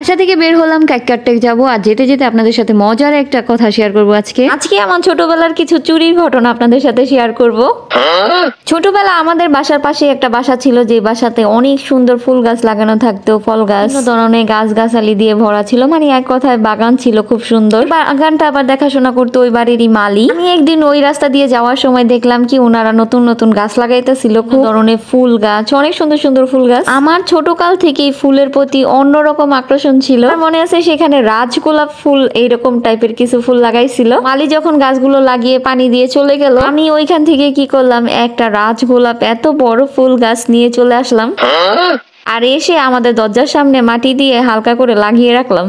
বাসা থেকে বের হলাম, কেক কাটতে যাবো। আর যেতে যেতে আপনাদের সাথে মজার একটা কথা শেয়ার করবো। আজকে আমার ছোটবেলার কিছু চুরির ঘটনা আপনাদের সাথে শেয়ার করব। ছোটবেলা আমাদের বাসার পাশে একটা বাসা ছিল, যে বাসাতে অনেক সুন্দর ফুল গাছ লাগানো থাকতো, ফল গাছ, ধরনের গাছ গাছালি দিয়ে ভরা ছিল, মানে এক কথায় বাগান ছিল খুব সুন্দর। বাগানটা আবার দেখাশোনা করতো ওই বাড়িরই মালিক। আমি একদিন ওই রাস্তা দিয়ে যাওয়ার সময় দেখলাম কি ওনারা নতুন নতুন গাছ লাগাইতেছিল, খুব ধরনের ফুল গাছ, অনেক সুন্দর সুন্দর ফুল গাছ। আমার ছোটকাল থেকেই ফুলের প্রতি অন্যরকম আকর্ষণ ছিল। মনে আছে সেখানে রাজগোলাপ ফুল এইরকম টাইপের কিছু ফুল লাগাইছিল। মালি যখন গাছগুলো লাগিয়ে পানি দিয়ে চলে গেল, আমি ওইখান থেকে কি করলাম, একটা রাজগোলাপ এত বড় ফুল গাছ নিয়ে চলে আসলাম, আর এসে আমাদের দরজার সামনে মাটি দিয়ে হালকা করে লাগিয়ে রাখলাম।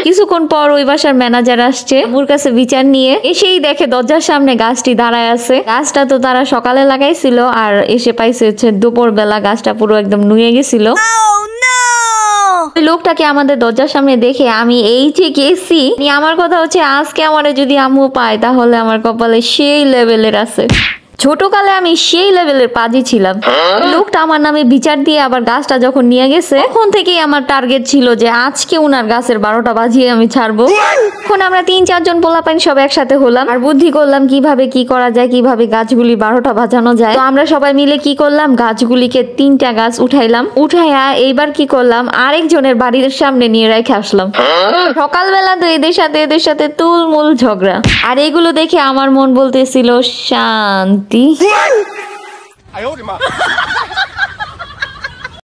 কিছুক্ষণ পর ওই বাসার ম্যানেজার আসছে ওর কাছে বিচার নিয়ে, এসেই দেখে দরজার সামনে গাছটি দাঁড়ায় আছে। গাছটা তো তারা সকালে লাগাইছিল, আর এসে পাইছে হচ্ছে দুপুর বেলা গাছটা পুরো একদম নুয়ে গেছিল। ওই লোকটাকে আমাদের দরজার সামনে দেখে আমি এই যে গেছি, আমার কথা হচ্ছে আজকে আমারে যদি আম্মু পায় তাহলে আমার কপালে সেই লেভেলের আছে। ছোটকালে আমি সেই লেভেলের পাজি ছিলাম। লোকটা আমার নামে বিচার দিয়ে আবার গাছটা যখন নিয়ে গেছে, তখন থেকেই আমার টার্গেট ছিল যে আজকে উনার গাছের 12টা বাজিয়ে আমি ছাড়বো। এখন আমরা 3-4 জন পোলাপাইন সব একসাথে হলাম, আর বুদ্ধি করলাম কিভাবে কি করা যায়, কিভাবে গাছগুলি 12টা বাজানো যায়। তো আমরা সবাই মিলে কি করলাম, গাছগুলিকে 3টা গাছ উঠাইলাম। উঠাইয়া এইবার কি করলাম, আরেকজনের বাড়ির সামনে নিয়ে রেখে আসলাম। সকালবেলা তো এদের সাথে তুলমুল ঝগড়া, আর এগুলো দেখে আমার মন বলতেছিল শান্তি।